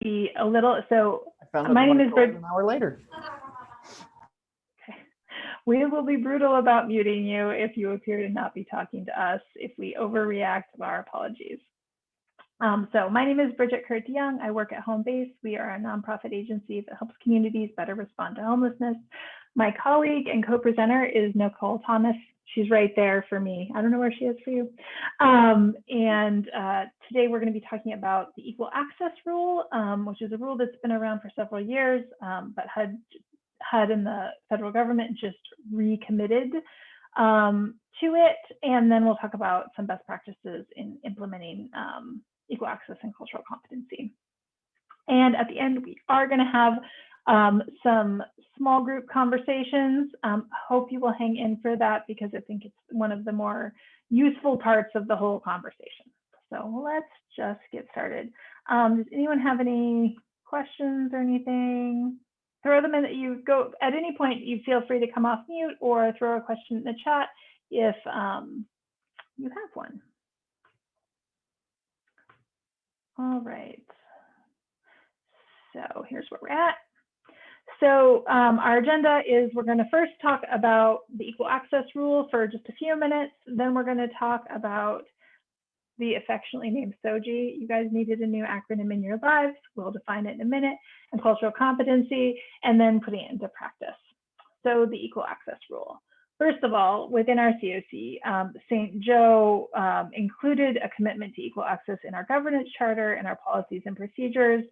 be a little, so I found my name is Bridget. An hour later. Okay. We will be brutal about muting you if you appear to not be talking to us. If we overreact, our apologies. So my name is Bridget Kurt-DeYoung. I work at Home Base. We are a nonprofit agency that helps communities better respond to homelessness. My colleague and co-presenter is Nicole Thomas. She's right there for me. I don't know where she is for you. Today we're going to be talking about the Equal Access Rule, which is a rule that's been around for several years, but HUD and the federal government just recommitted to it. And then we'll talk about some best practices in implementing equal access and cultural competency. And at the end, we are going to have some small group conversations. Hope you will hang in for that because I think it's one of the more useful parts of the whole conversation. So let's just get started. Does anyone have any questions or anything? Throw them in. You go at any point. You feel free to come off mute or throw a question in the chat if you have one. All right. So here's where we're at. So our agenda is we're going to first talk about the equal access rule for just a few minutes. Then we're going to talk about the affectionately named SOGIE. You guys needed a new acronym in your lives. We'll define it in a minute. And cultural competency, and then putting it into practice. So the equal access rule. First of all, within our CoC, St. Joe included a commitment to equal access in our governance charter and our policies and procedures.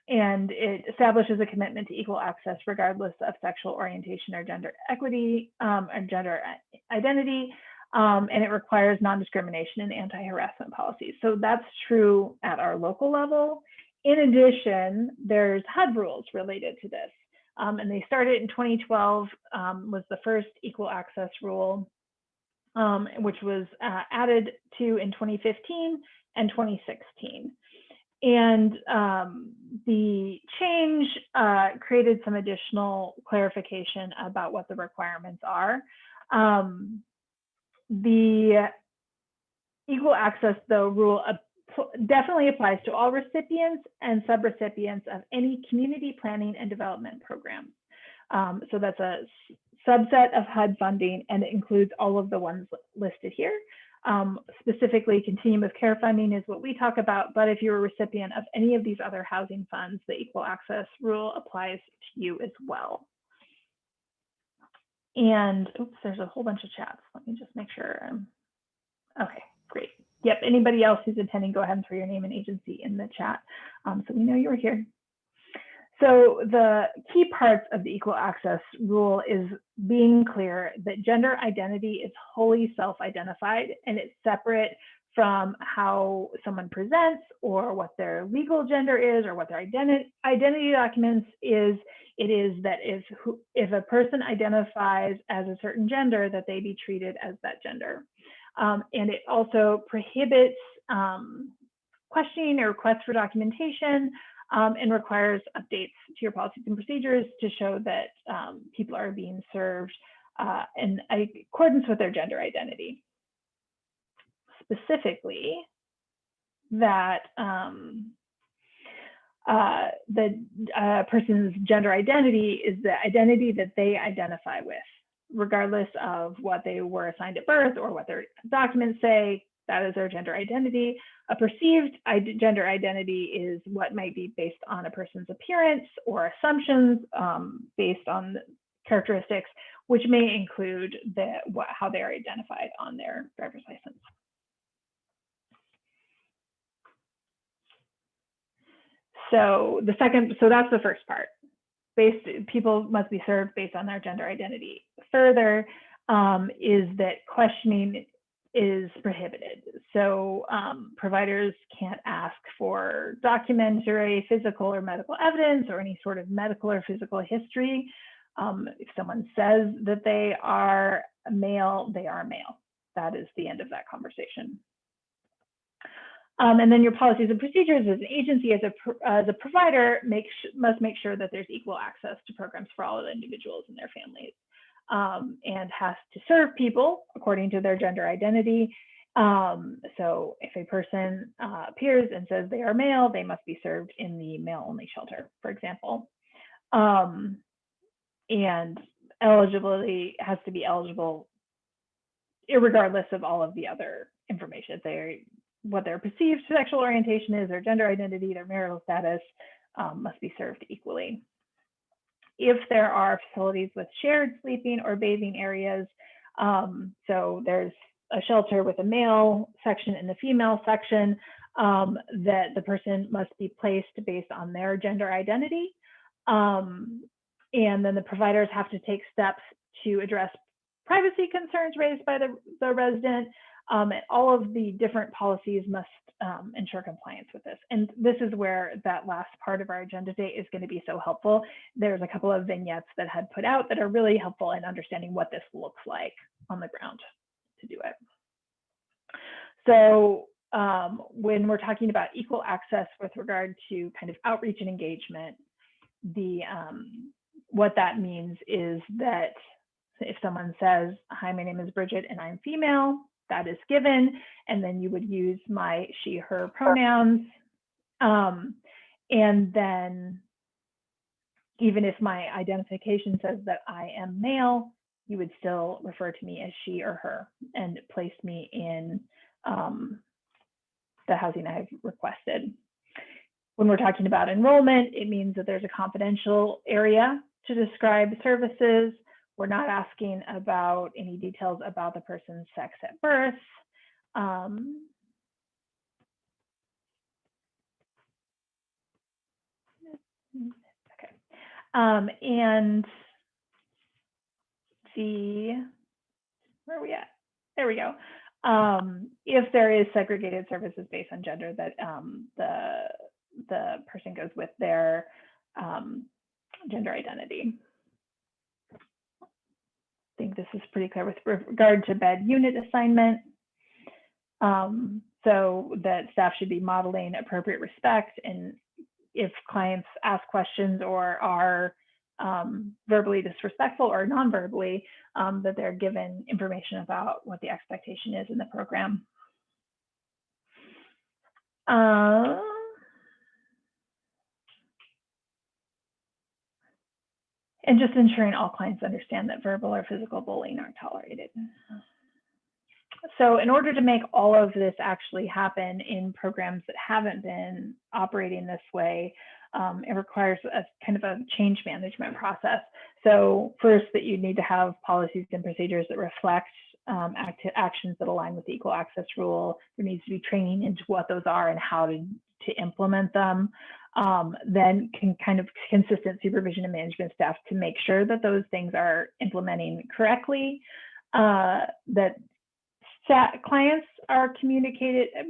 And it establishes a commitment to equal access regardless of sexual orientation or gender equity or gender identity. And it requires non-discrimination and anti-harassment policies. So that's true at our local level. In addition, there's HUD rules related to this. And they started in 2012, was the first equal access rule, which was added to in 2015 and 2016. And the change created some additional clarification about what the requirements are. The equal access, though, rule definitely applies to all recipients and subrecipients of any community planning and development programs. So that's a subset of HUD funding, and it includes all of the ones listed here. Specifically, continuum of care funding is what we talk about, but if you're a recipient of any of these other housing funds, the equal access rule applies to you as well. And oops, there's a whole bunch of chats. Let me just make sure. Okay, great. Yep, anybody else who's attending, go ahead and throw your name and agency in the chat so we know you're here. So the key parts of the equal access rule is being clear that gender identity is wholly self-identified and it's separate from how someone presents or what their legal gender is or what their identity documents is. It is that if a person identifies as a certain gender, that they be treated as that gender. And it also prohibits questioning or requests for documentation and requires updates to your policies and procedures to show that people are being served in accordance with their gender identity. Specifically, that the person's gender identity is the identity that they identify with, regardless of what they were assigned at birth or what their documents say. That is their gender identity. A perceived gender identity is what might be based on a person's appearance or assumptions based on characteristics, which may include how they are identified on their driver's license. So that's the first part. People must be served based on their gender identity. Further, is that questioning is prohibited. So providers can't ask for documentary, physical, or medical evidence or any sort of medical or physical history. If someone says that they are male, they are male. That is the end of that conversation. And then your policies and procedures as an agency, as a provider, must make sure that there's equal access to programs for all of the individuals and their families, and has to serve people according to their gender identity, So if a person appears and says they are male, they must be served in the male-only shelter, for example. And eligibility has to be eligible irregardless of all of the other information. What their perceived sexual orientation is, their gender identity, their marital status must be served equally. If there are facilities with shared sleeping or bathing areas, so there's a shelter with a male section and a female section, that the person must be placed based on their gender identity. And then the providers have to take steps to address privacy concerns raised by the resident. And all of the different policies must ensure compliance with this. And this is where that last part of our agenda day is going to be so helpful. There's a couple of vignettes that had put out that are really helpful in understanding what this looks like on the ground to do it. So when we're talking about equal access with regard to kind of outreach and engagement, what that means is that if someone says, hi, my name is Bridget and I'm female, that is given, and then you would use my, she, her pronouns. And then even if my identification says that I am male, you would still refer to me as she or her and place me in the housing I've requested. When we're talking about enrollment, it means that there's a confidential area to describe services. We're not asking about any details about the person's sex at birth. Okay. And where are we at? There we go. If there is segregated services based on gender, that the person goes with their gender identity. I think this is pretty clear with regard to bed unit assignment. So that staff should be modeling appropriate respect, and if clients ask questions or are verbally disrespectful or non-verbally, that they're given information about what the expectation is in the program. And just ensuring all clients understand that verbal or physical bullying aren't tolerated. So in order to make all of this actually happen in programs that haven't been operating this way, it requires a kind of a change management process. So first, that you need to have policies and procedures that reflect actions that align with the equal access rule. There needs to be training into what those are and how to implement them. Then kind of consistent supervision and management staff to make sure that those things are implementing correctly, that clients are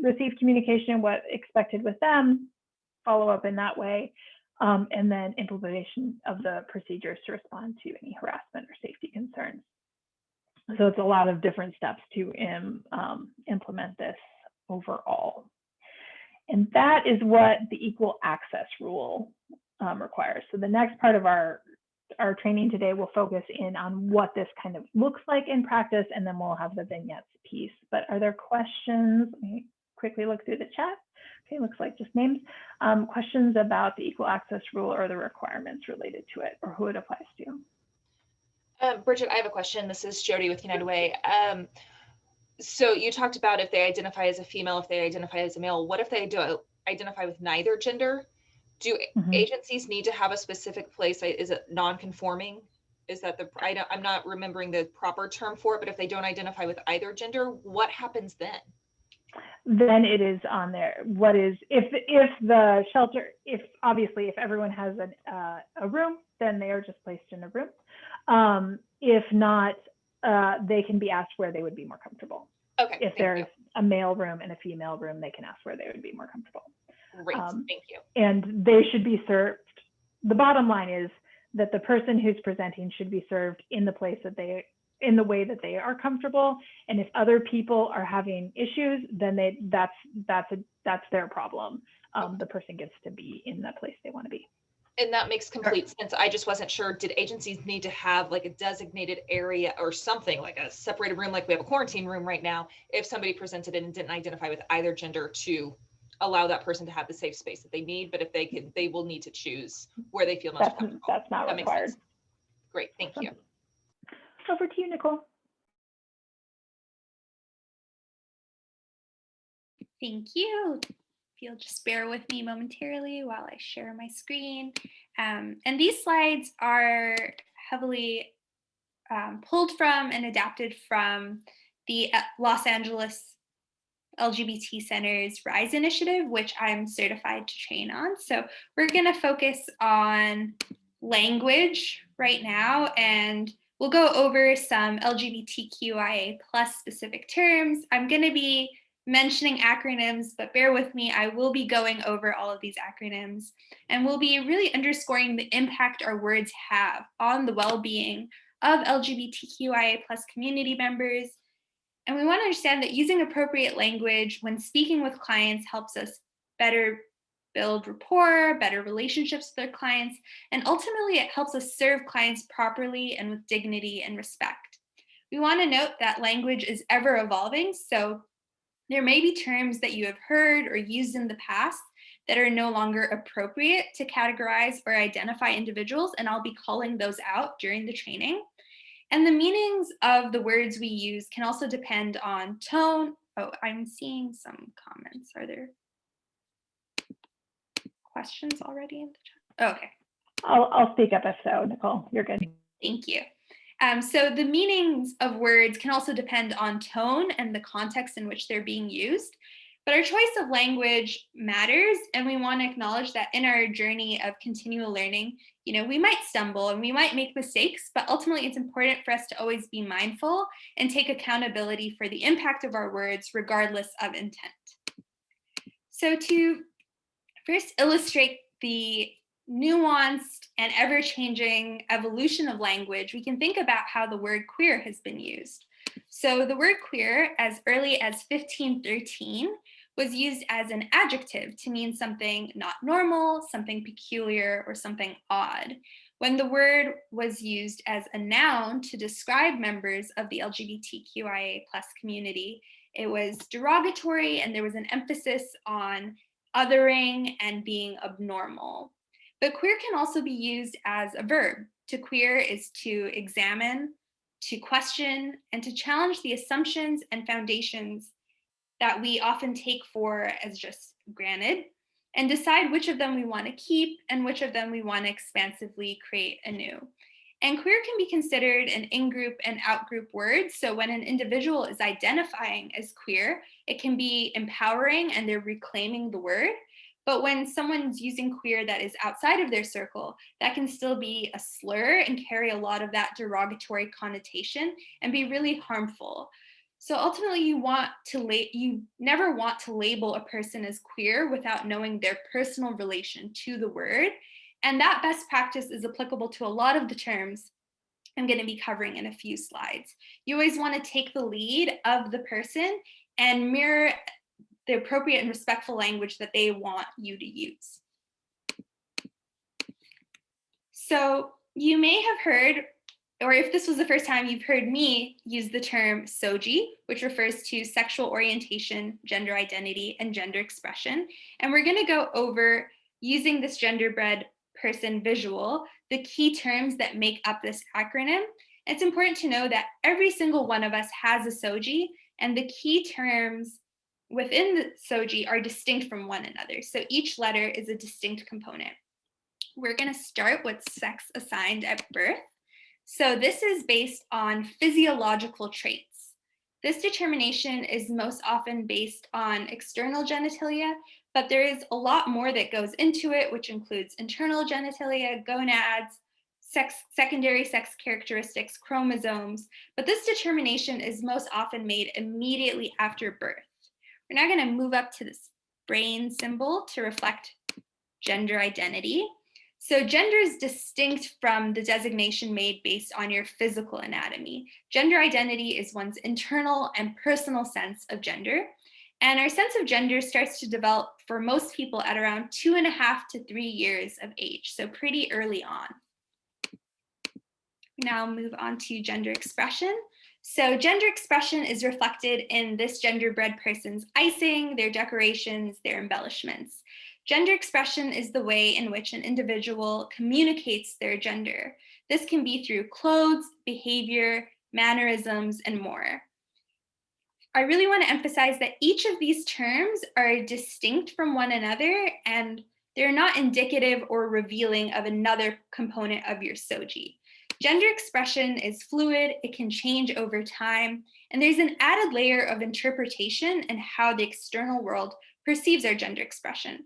receive communication what expected with them, follow up in that way, and then implementation of the procedures to respond to any harassment or safety concerns. So it's a lot of different steps to implement this overall. And that is what the equal access rule requires. So the next part of our training today will focus in on what this kind of looks like in practice, and then we'll have the vignettes piece. But are there questions? Let me quickly look through the chat. Okay, looks like just names. Questions about the equal access rule or the requirements related to it, or who it applies to? Bridget, I have a question. This is Jody with United Way. So you talked about if they identify as a female, if they identify as a male, what if they do identify with neither gender? Do agencies need to have a specific place? Is it non-conforming? Is that I'm not remembering the proper term for it, but if they don't identify with either gender, what happens then? Then it is on there. What is, if the shelter, if everyone has a room, then they are just placed in a room. If not, they can be asked where they would be more comfortable. Okay. If there's a male room and a female room, they can ask where they would be more comfortable. Great, thank you. And they should be served. The bottom line is that the person who's presenting should be served in the place that in the way that they are comfortable. And if other people are having issues, then that's their problem. The person gets to be in the place they want to be. And that makes complete sense. I just wasn't sure, did agencies need to have like a designated area or something, like a separated room, like we have a quarantine room right now, if somebody presented and didn't identify with either gender, to allow that person to have the safe space that they need. But if they can, they will need to choose where they feel most comfortable. That's not That required. makes sense. Great, thank you. Over to you, Nicole. Thank you. If you'll just bear with me momentarily while I share my screen. And these slides are heavily pulled from and adapted from the Los Angeles LGBT Center's RISE initiative, which I'm certified to train on. So we're going to focus on language right now, and we'll go over some LGBTQIA+ specific terms. I'm going to be mentioning acronyms, but bear with me, I will be going over all of these acronyms, and we'll be really underscoring the impact our words have on the well-being of LGBTQIA+ community members. And we want to understand that using appropriate language when speaking with clients helps us better build rapport, better relationships with our clients, and ultimately it helps us serve clients properly and with dignity and respect. We want to note that language is ever evolving, so there may be terms that you have heard or used in the past that are no longer appropriate to categorize or identify individuals, and I'll be calling those out during the training. And the meanings of the words we use can also depend on tone. Oh, I'm seeing some comments. Are there questions already in the chat? Oh, okay. I'll speak up if so, Nicole. You're good. Thank you. So the meanings of words can also depend on tone and the context in which they're being used. But our choice of language matters, and we want to acknowledge that in our journey of continual learning, we might stumble and we might make mistakes, but ultimately it's important for us to always be mindful and take accountability for the impact of our words, regardless of intent. So to first illustrate the nuanced and ever-changing evolution of language, we can think about how the word queer has been used. So the word queer, as early as 1513, was used as an adjective to mean something not normal, something peculiar, or something odd. When the word was used as a noun to describe members of the LGBTQIA+ community, it was derogatory and there was an emphasis on othering and being abnormal. But queer can also be used as a verb. To queer is to examine, to question, and to challenge the assumptions and foundations that we often take for as just granted, and decide which of them we want to keep and which of them we want to expansively create anew. And queer can be considered an in-group and out-group word. So when an individual is identifying as queer, it can be empowering and they're reclaiming the word. But when someone's using queer that is outside of their circle, that can still be a slur and carry a lot of that derogatory connotation and be really harmful. So ultimately, you never want to label a person as queer without knowing their personal relation to the word. And that best practice is applicable to a lot of the terms I'm going to be covering in a few slides. You always want to take the lead of the person and mirror the appropriate and respectful language that they want you to use. So you may have heard, or if this was the first time you've heard me use the term SOGIE, which refers to sexual orientation, gender identity, and gender expression. And we're going to go over, using this genderbread person visual, the key terms that make up this acronym. It's important to know that every single one of us has a SOGIE, and the key terms within the SOGIE are distinct from one another. So each letter is a distinct component. We're going to start with sex assigned at birth. So this is based on physiological traits. This determination is most often based on external genitalia, but there is a lot more that goes into it, which includes internal genitalia, gonads, secondary sex characteristics, chromosomes. But this determination is most often made immediately after birth. We're now going to move up to this brain symbol to reflect gender identity. So gender is distinct from the designation made based on your physical anatomy. Gender identity is one's internal and personal sense of gender. And our sense of gender starts to develop for most people at around 2.5 to 3 years of age, so pretty early on. Now move on to gender expression. So gender expression is reflected in this genderbread person's icing, their decorations, their embellishments. Gender expression is the way in which an individual communicates their gender. This can be through clothes, behavior, mannerisms, and more. I really want to emphasize that each of these terms are distinct from one another, and they're not indicative or revealing of another component of your SOGIE. Gender expression is fluid, it can change over time, and there's an added layer of interpretation in how the external world perceives our gender expression.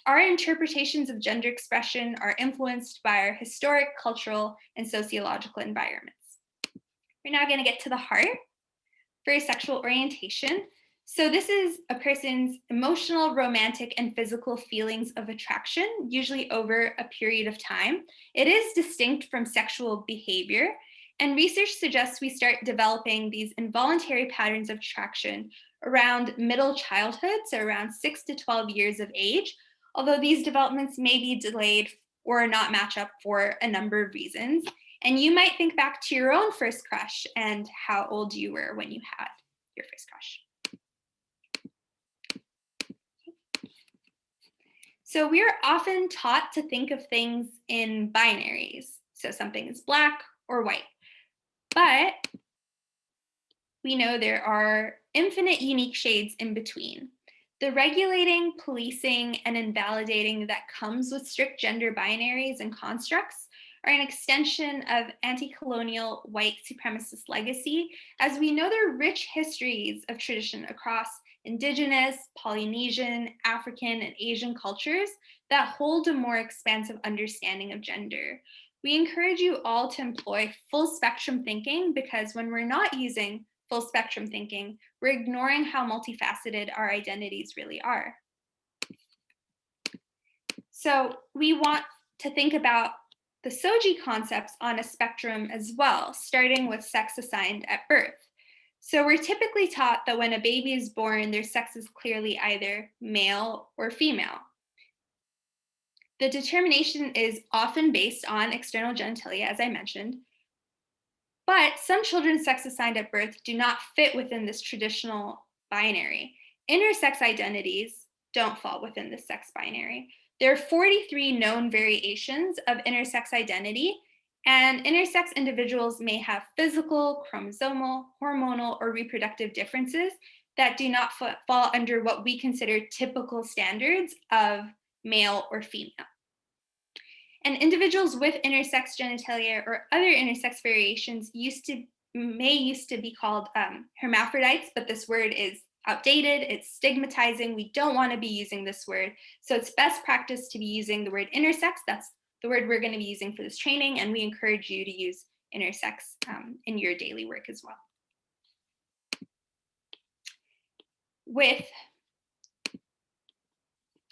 Our interpretations of gender expression are influenced by our historic, cultural, and sociological environments. We're now going to get to the heart for sexual orientation. So this is a person's emotional, romantic, and physical feelings of attraction, usually over a period of time. It is distinct from sexual behavior, and research suggests we start developing these involuntary patterns of attraction around middle childhood, so around 6 to 12 years of age, although these developments may be delayed or not match up for a number of reasons. And you might think back to your own first crush and how old you were when you had your first crush. So we are often taught to think of things in binaries. So something is black or white. But we know there are infinite unique shades in between. The regulating, policing, and invalidating that comes with strict gender binaries and constructs are an extension of anti-colonial white supremacist legacy, as we know there are rich histories of tradition across Indigenous, Polynesian, African, and Asian cultures that hold a more expansive understanding of gender. We encourage you all to employ full spectrum thinking, because when we're not using full spectrum thinking, we're ignoring how multifaceted our identities really are. So we want to think about the SOGIE concepts on a spectrum as well, starting with sex assigned at birth. So we're typically taught that when a baby is born, their sex is clearly either male or female. The determination is often based on external genitalia, as I mentioned, but some children's sex assigned at birth do not fit within this traditional binary. Intersex identities don't fall within this sex binary. There are 43 known variations of intersex identity, and intersex individuals may have physical, chromosomal, hormonal, or reproductive differences that do not fall under what we consider typical standards of male or female. And individuals with intersex genitalia or other intersex variations may used to be called hermaphrodites, but this word is outdated, it's stigmatizing, we don't want to be using this word. So it's best practice to be using the word intersex. That's the word we're going to be using for this training, and we encourage you to use intersex in your daily work as well.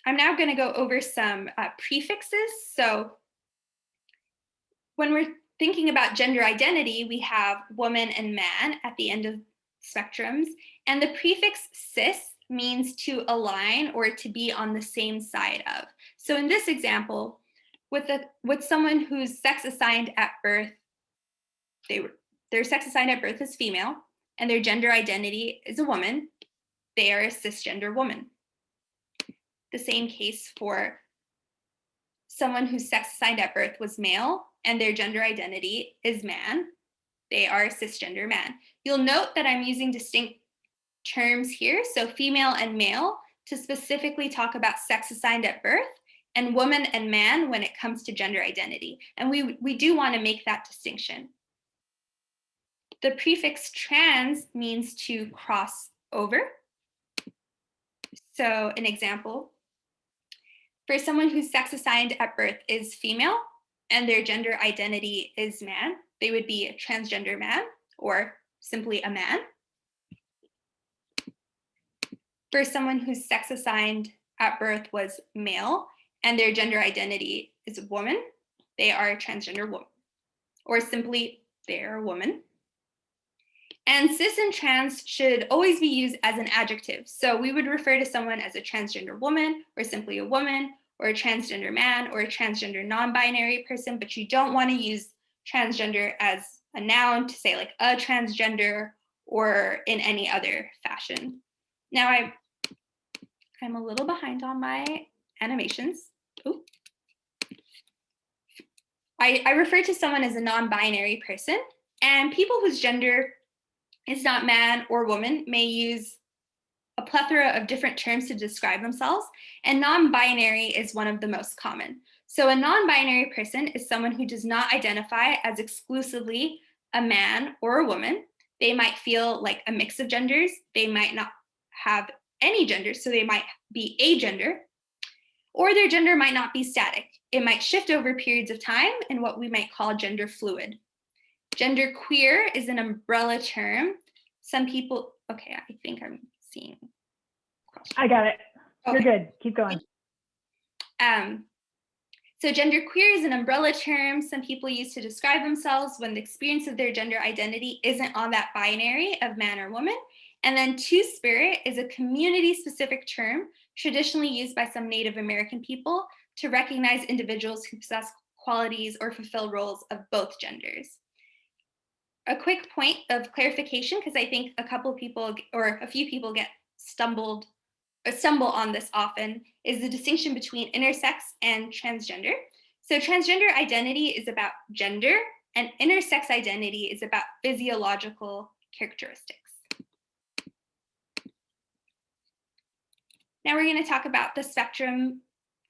I'm now going to go over some prefixes. So when we're thinking about gender identity, we have woman and man at the end of spectrums, and the prefix cis means to align or to be on the same side of. So in this example, with someone who's sex assigned at birth, their sex assigned at birth is female, and their gender identity is a woman, they are a cisgender woman. The same case for someone whose sex assigned at birth was male, and their gender identity is man, they are a cisgender man. You'll note that I'm using distinct terms here, so female and male, to specifically talk about sex assigned at birth, and woman and man when it comes to gender identity. And we do want to make that distinction. The prefix trans means to cross over. So an example, for someone whose sex assigned at birth is female and their gender identity is man, they would be a transgender man or simply a man. For someone whose sex assigned at birth was male and their gender identity is a woman, they are a transgender woman, or simply they're a woman. And cis and trans should always be used as an adjective. So we would refer to someone as a transgender woman, or simply a woman, or a transgender man, or a transgender non-binary person, but you don't want to use transgender as a noun to say like a transgender or in any other fashion. Now I'm a little behind on my animations. Ooh. I refer to someone as a non-binary person, and people whose gender is not man or woman may use a plethora of different terms to describe themselves, and non-binary is one of the most common. So a non-binary person is someone who does not identify as exclusively a man or a woman. They might feel like a mix of genders. They might not have any gender, so they might be agender, or their gender might not be static. It might shift over periods of time in what we might call gender fluid. Gender queer is an umbrella term. Some people, okay, I think I'm seeing. I got it. Okay. You're good. Keep going. So gender queer is an umbrella term some people use to describe themselves when the experience of their gender identity isn't on that binary of man or woman. And then two-spirit is a community-specific term traditionally used by some Native American people to recognize individuals who possess qualities or fulfill roles of both genders. A quick point of clarification, because I think a couple people or a few people stumble on this often, is the distinction between intersex and transgender. So transgender identity is about gender, and intersex identity is about physiological characteristics. Now we're going to talk about the spectrum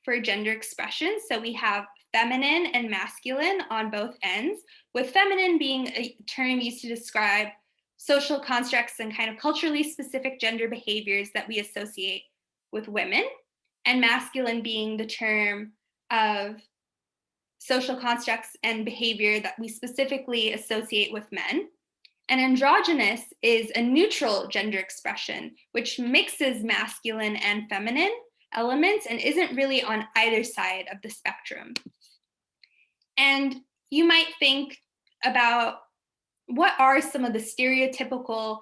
for gender expression. So we have feminine and masculine on both ends, with feminine being a term used to describe social constructs and kind of culturally specific gender behaviors that we associate with women, and masculine being the term of social constructs and behavior that we specifically associate with men. And androgynous is a neutral gender expression, which mixes masculine and feminine elements and isn't really on either side of the spectrum. And you might think about what are some of the stereotypical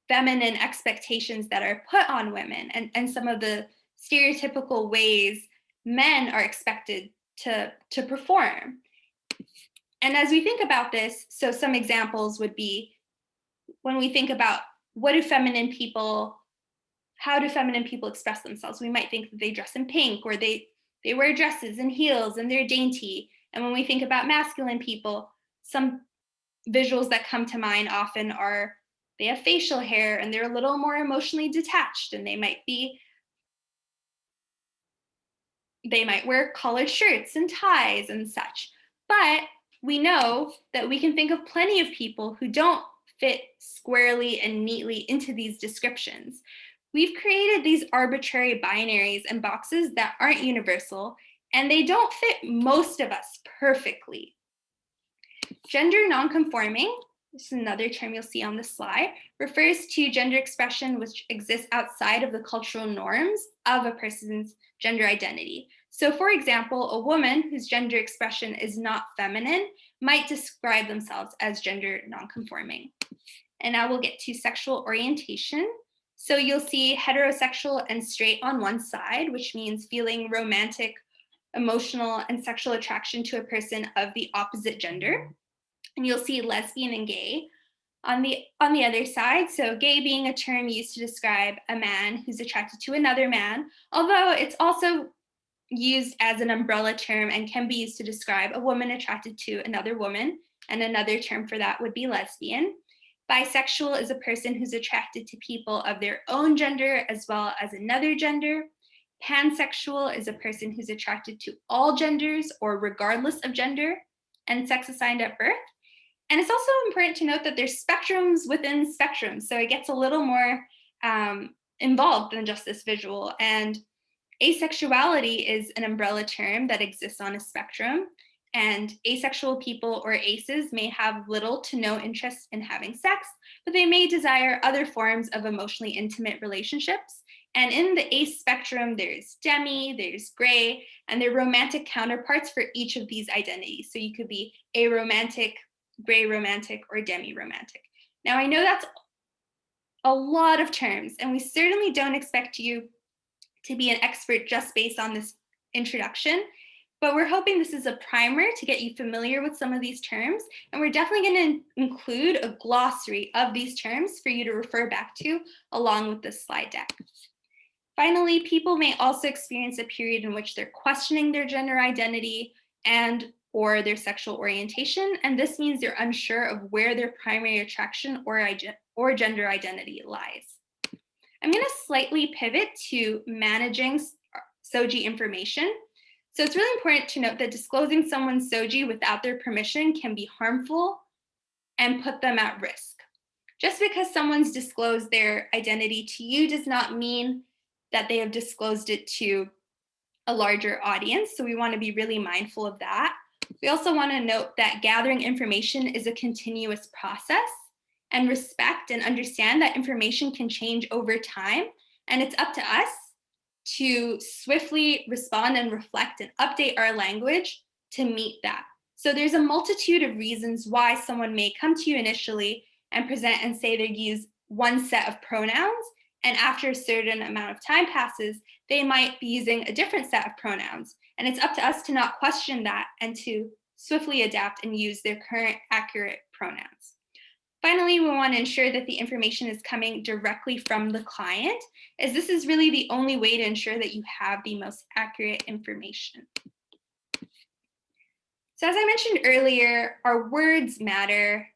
feminine expectations that are put on women, and some of the stereotypical ways men are expected to perform. And as we think about this, so some examples would be when we think about how do feminine people express themselves? We might think that they dress in pink, or they wear dresses and heels and they're dainty. And when we think about masculine people, some visuals that come to mind often are they have facial hair and they're a little more emotionally detached, and they might wear collared shirts and ties and such. But we know that we can think of plenty of people who don't fit squarely and neatly into these descriptions. We've created these arbitrary binaries and boxes that aren't universal, and they don't fit most of us perfectly. Gender nonconforming, this is another term you'll see on the slide, refers to gender expression which exists outside of the cultural norms of a person's gender identity. So for example, a woman whose gender expression is not feminine might describe themselves as gender nonconforming. And now we'll get to sexual orientation. So you'll see heterosexual and straight on one side, which means feeling romantic, emotional, and sexual attraction to a person of the opposite gender. And you'll see lesbian and gay on the other side. So gay being a term used to describe a man who's attracted to another man, although it's also used as an umbrella term and can be used to describe a woman attracted to another woman, and another term for that would be lesbian. Bisexual is a person who's attracted to people of their own gender as well as another gender. Pansexual is a person who's attracted to all genders or regardless of gender and sex assigned at birth. And it's also important to note that there's spectrums within spectrums, so it gets a little more involved than just this visual. And asexuality is an umbrella term that exists on a spectrum, and asexual people or aces may have little to no interest in having sex, but they may desire other forms of emotionally intimate relationships. And in the ace spectrum, there's demi, there's gray, and there are romantic counterparts for each of these identities. So you could be aromantic, gray romantic, or demi-romantic. Now, I know that's a lot of terms, and we certainly don't expect you to be an expert just based on this introduction, but we're hoping this is a primer to get you familiar with some of these terms, and we're definitely going to include a glossary of these terms for you to refer back to along with this slide deck. Finally, people may also experience a period in which they're questioning their gender identity and or their sexual orientation, and this means they're unsure of where their primary attraction or gender identity lies. I'm going to slightly pivot to managing SOGIE information. So it's really important to note that disclosing someone's SOGIE without their permission can be harmful and put them at risk. Just because someone's disclosed their identity to you does not mean that they have disclosed it to a larger audience. So we want to be really mindful of that. We also want to note that gathering information is a continuous process, and respect and understand that information can change over time. And it's up to us to swiftly respond and reflect and update our language to meet that. So there's a multitude of reasons why someone may come to you initially and present and say they use one set of pronouns, and after a certain amount of time passes, they might be using a different set of pronouns. And it's up to us to not question that and to swiftly adapt and use their current accurate pronouns. Finally, we want to ensure that the information is coming directly from the client, as this is really the only way to ensure that you have the most accurate information. So as I mentioned earlier, our words matter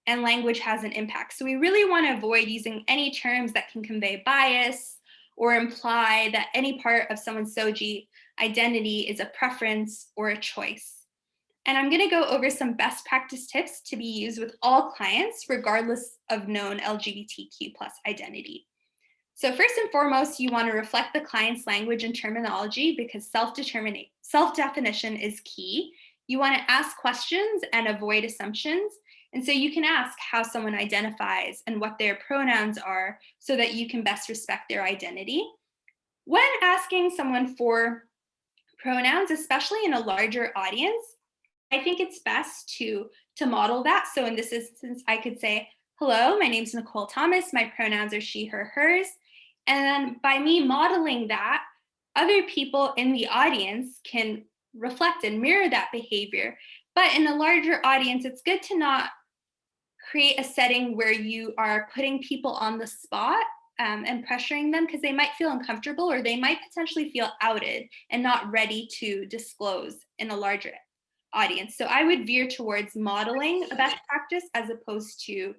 and language has an impact. So we really want to avoid using any terms that can convey bias or imply that any part of someone's SOGIE identity is a preference or a choice. And I'm going to go over some best practice tips to be used with all clients, regardless of known LGBTQ+ identity. So first and foremost, you want to reflect the client's language and terminology because self-definition is key. You want to ask questions and avoid assumptions. And so you can ask how someone identifies and what their pronouns are so that you can best respect their identity. When asking someone for pronouns, especially in a larger audience, I think it's best to model that. So in this instance, I could say, hello, my name's Nicole Thomas. My pronouns are she, her, hers. And then by me modeling that, other people in the audience can reflect and mirror that behavior. But in a larger audience, it's good to not create a setting where you are putting people on the spot and pressuring them because they might feel uncomfortable or they might potentially feel outed and not ready to disclose in a larger audience. So I would veer towards modeling a best practice as opposed to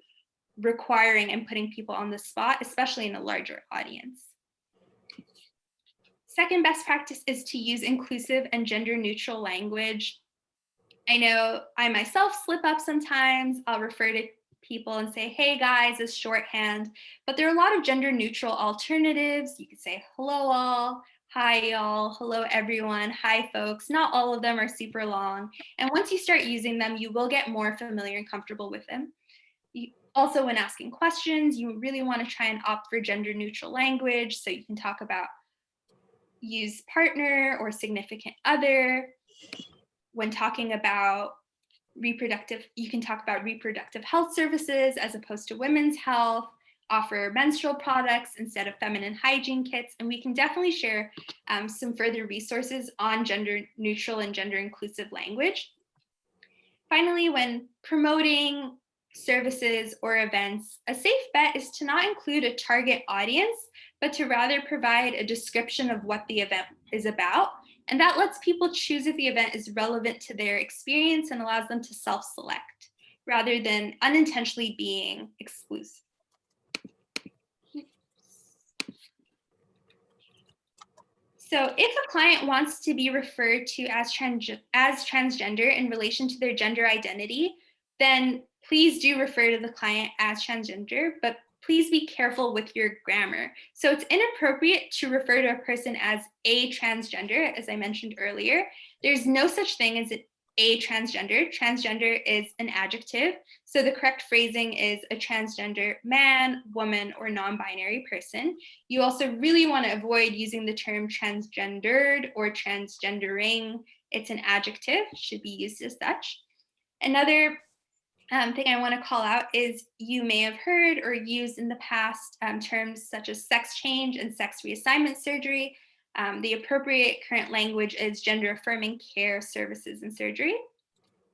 requiring and putting people on the spot, especially in a larger audience. Second best practice is to use inclusive and gender neutral language. I know I myself slip up sometimes. I'll refer to people and say, hey guys, as shorthand, but there are a lot of gender neutral alternatives. You could say hello all, hi y'all, hello everyone, hi folks. Not all of them are super long. And once you start using them, you will get more familiar and comfortable with them. Also, when asking questions, you really want to try and opt for gender neutral language. So you can talk about use partner or significant other. When talking about reproductive, you can talk about reproductive health services as opposed to women's health, offer menstrual products instead of feminine hygiene kits. And we can definitely share some further resources on gender neutral and gender inclusive language. Finally, when promoting services or events, a safe bet is to not include a target audience, but to rather provide a description of what the event is about. And that lets people choose if the event is relevant to their experience and allows them to self-select rather than unintentionally being exclusive. So if a client wants to be referred to as transgender in relation to their gender identity, then please do refer to the client as transgender, but please be careful with your grammar. So it's inappropriate to refer to a person as a transgender, as I mentioned earlier. There's no such thing as a transgender. Transgender is an adjective. So the correct phrasing is a transgender man, woman, or non-binary person. You also really want to avoid using the term transgendered or transgendering. It's an adjective, should be used as such. Another thing I want to call out is you may have heard or used in the past terms such as sex change and sex reassignment surgery. The appropriate current language is gender affirming care, services, and surgery.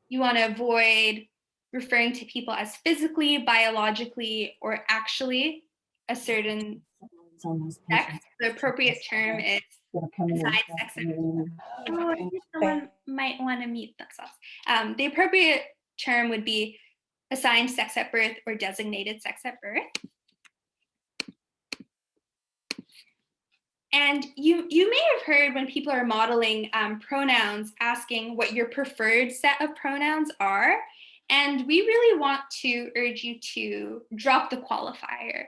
You want to avoid referring to people as physically, biologically, or actually a certain sex. The appropriate term is assigned sex. Oh, I think someone might want to mute themselves. The appropriate term would be assigned sex at birth or designated sex at birth. And you may have heard when people are modeling pronouns asking what your preferred set of pronouns are. And we really want to urge you to drop the qualifier,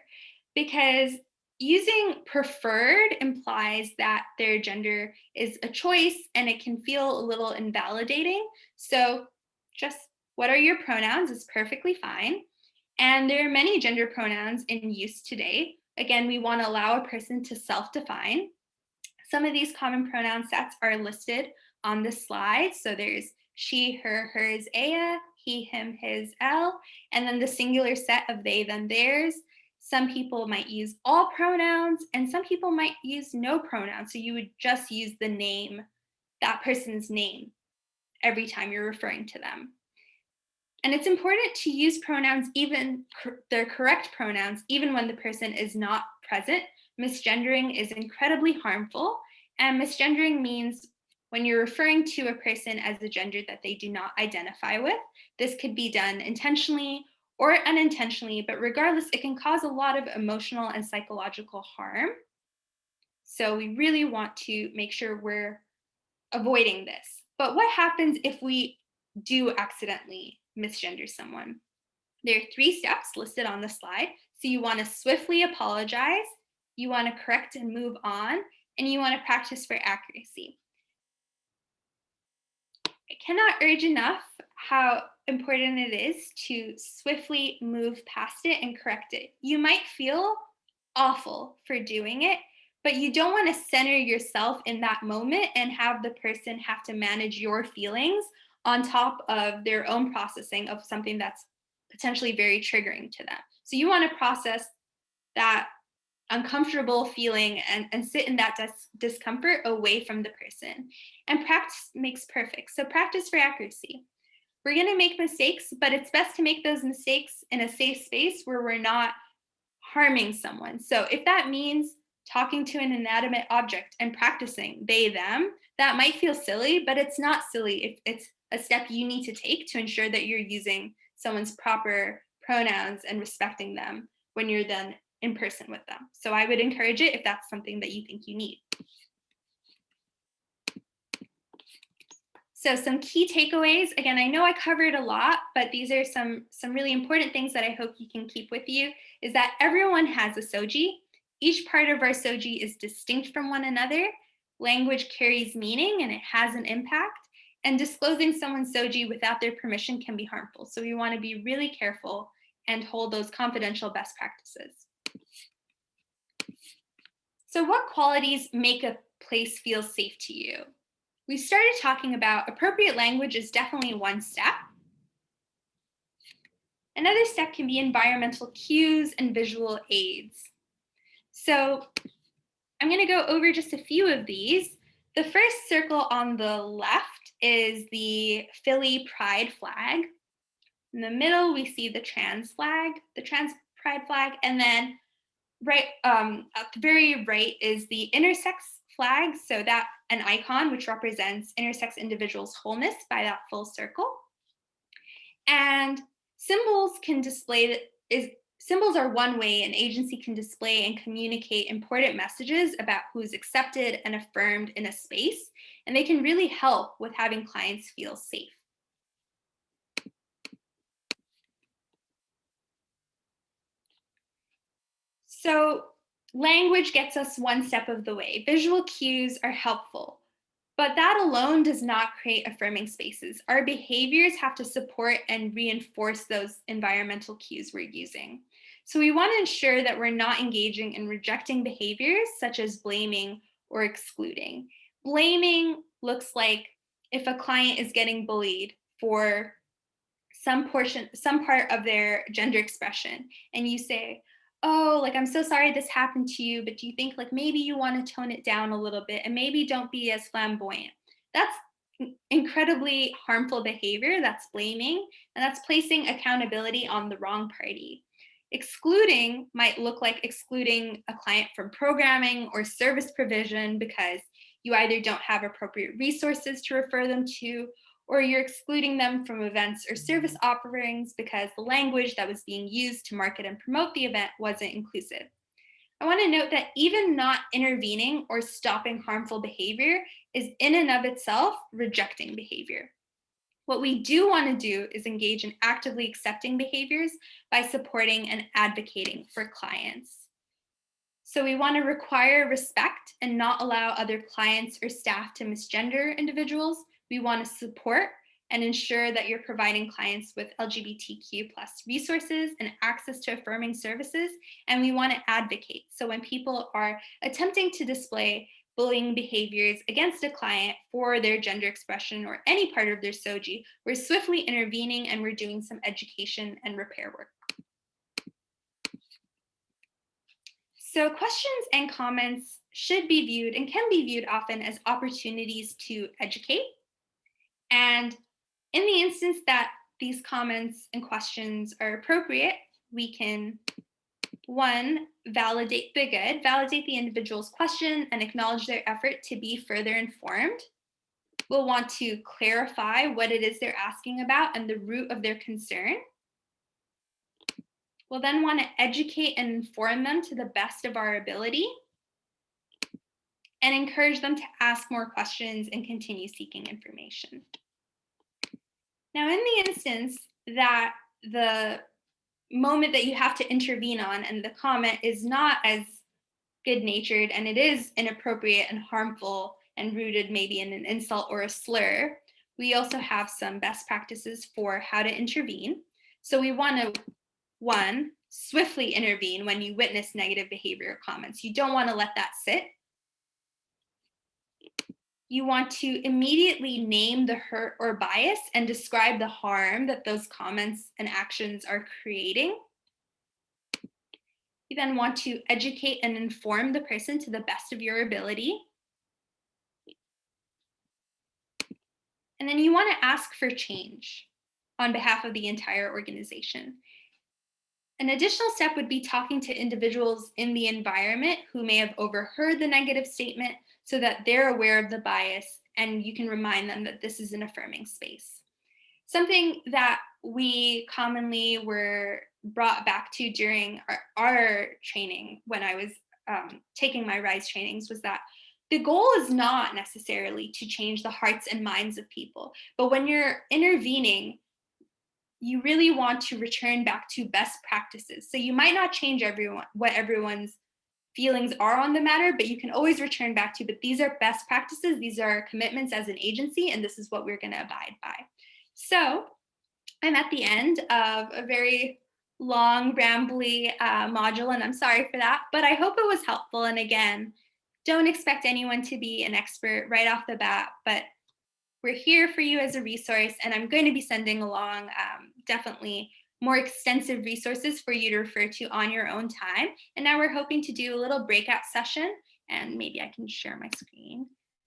because using preferred implies that their gender is a choice and it can feel a little invalidating. So just what are your pronouns is perfectly fine. And there are many gender pronouns in use today. Again, we want to allow a person to self-define. Some of these common pronoun sets are listed on the slide. So there's she, her, hers, ea, he, him, his, el, and then the singular set of they, them, theirs. Some people might use all pronouns and some people might use no pronouns. So you would just use the name, that person's name, every time you're referring to them. And it's important to use pronouns, even their correct pronouns, even when the person is not present. Misgendering is incredibly harmful. And misgendering means when you're referring to a person as a gender that they do not identify with. This could be done intentionally or unintentionally, but regardless, it can cause a lot of emotional and psychological harm. So we really want to make sure we're avoiding this. But what happens if we do accidentally misgender someone? There are 3 steps listed on the slide. So you want to swiftly apologize, you want to correct and move on, and you want to practice for accuracy. I cannot urge enough how important it is to swiftly move past it and correct it. You might feel awful for doing it, but you don't want to center yourself in that moment and have the person have to manage your feelings on top of their own processing of something that's potentially very triggering to them. So you want to process that uncomfortable feeling and sit in that discomfort away from the person. And practice makes perfect. So practice for accuracy. We're going to make mistakes, but it's best to make those mistakes in a safe space where we're not harming someone. So if that means talking to an inanimate object and practicing they, them, that might feel silly, but it's not silly if it's a step you need to take to ensure that you're using someone's proper pronouns and respecting them when you're then in person with them. So I would encourage it if that's something that you think you need. So some key takeaways. Again, I know I covered a lot, but these are some really important things that I hope you can keep with you, is that everyone has a SOGIE. Each part of our SOGIE is distinct from one another. Language carries meaning and it has an impact. And disclosing someone's SOGIE without their permission can be harmful. So we want to be really careful and hold those confidential best practices. So what qualities make a place feel safe to you? We started talking about appropriate language is definitely one step. Another step can be environmental cues and visual aids. So I'm going to go over just a few of these. The first circle on the left is the Philly Pride flag. In the middle, we see the trans flag, the trans pride flag, and then right at the very right is the intersex flag, so that an icon which represents intersex individuals' wholeness by that full circle. And symbols are one way an agency can display and communicate important messages about who's accepted and affirmed in a space, and they can really help with having clients feel safe. So language gets us one step of the way. Visual cues are helpful, but that alone does not create affirming spaces. Our behaviors have to support and reinforce those environmental cues we're using. So we want to ensure that we're not engaging in rejecting behaviors such as blaming or excluding. Blaming looks like if a client is getting bullied for some part of their gender expression, and you say, oh, like, I'm so sorry this happened to you, but do you think like maybe you want to tone it down a little bit and maybe don't be as flamboyant? That's incredibly harmful behavior. That's blaming, and that's placing accountability on the wrong party. Excluding might look like excluding a client from programming or service provision because you either don't have appropriate resources to refer them to, or you're excluding them from events or service offerings because the language that was being used to market and promote the event wasn't inclusive. I want to note that even not intervening or stopping harmful behavior is in and of itself rejecting behavior. What we do want to do is engage in actively accepting behaviors by supporting and advocating for clients. So we want to require respect and not allow other clients or staff to misgender individuals. We want to support and ensure that you're providing clients with LGBTQ+ resources and access to affirming services. And we want to advocate. So when people are attempting to display bullying behaviors against a client for their gender expression or any part of their SOGIE, we're swiftly intervening and we're doing some education and repair work. So questions and comments should be viewed and can be viewed often as opportunities to educate. And in the instance that these comments and questions are appropriate, we can, one, validate the good, validate the individual's question and acknowledge their effort to be further informed. We'll want to clarify what it is they're asking about and the root of their concern. We'll then want to educate and inform them to the best of our ability and encourage them to ask more questions and continue seeking information. Now, in the instance that the moment that you have to intervene on and the comment is not as good-natured and it is inappropriate and harmful and rooted maybe in an insult or a slur, we also have some best practices for how to intervene. So we want to, one, swiftly intervene when you witness negative behavior or comments. You don't want to let that sit. You want to immediately name the hurt or bias and describe the harm that those comments and actions are creating. You then want to educate and inform the person to the best of your ability. And then you want to ask for change on behalf of the entire organization. An additional step would be talking to individuals in the environment who may have overheard the negative statement so that they're aware of the bias and you can remind them that this is an affirming space. Something that we commonly were brought back to during our training when I was taking my RISE trainings was that the goal is not necessarily to change the hearts and minds of people, but when you're intervening, you really want to return back to best practices. So you might not change what everyone's feelings are on the matter, but you can always return back to, but these are best practices, these are commitments as an agency, and this is what we're going to abide by. So I'm at the end of a very long, rambly module, and I'm sorry for that, but I hope it was helpful. And again, don't expect anyone to be an expert right off the bat, but we're here for you as a resource, and I'm going to be sending along definitely more extensive resources for you to refer to on your own time. And now we're hoping to do a little breakout session, and maybe I can share my screen,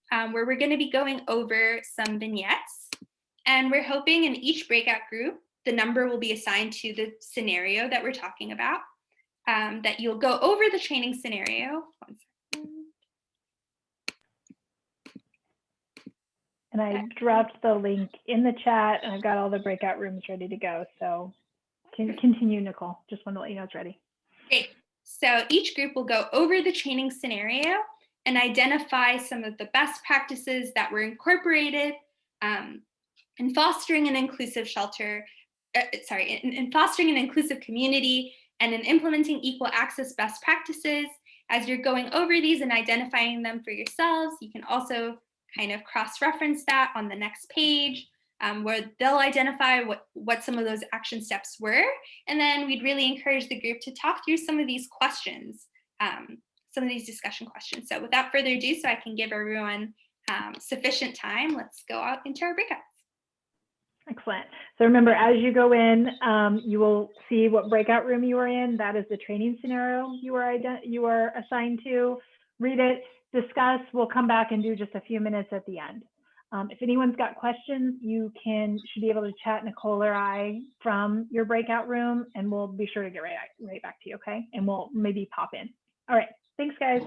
where we're going to be going over some vignettes. And we're hoping in each breakout group, the number will be assigned to the scenario that we're talking about, that you'll go over the training scenario. One second. And I dropped the link in the chat and I've got all the breakout rooms ready to go. So continue, Nicole. Just want to let you know it's ready. Great. So each group will go over the training scenario and identify some of the best practices that were incorporated in fostering an inclusive in fostering an inclusive community and in implementing equal access best practices. As you're going over these and identifying them for yourselves, you can also kind of cross-reference that on the next page, where they'll identify what some of those action steps were. And then we'd really encourage the group to talk through some of these questions, some of these discussion questions. So without further ado, so I can give everyone sufficient time, let's go out into our breakouts. Excellent. So remember, as you go in, you will see what breakout room you are in. That is the training scenario you are assigned to. Read it, discuss. We'll come back and do just a few minutes at the end. If anyone's got questions, you should be able to chat Nicole or I from your breakout room, and we'll be sure to get right back to you, okay? And we'll maybe pop in. All right, thanks, guys.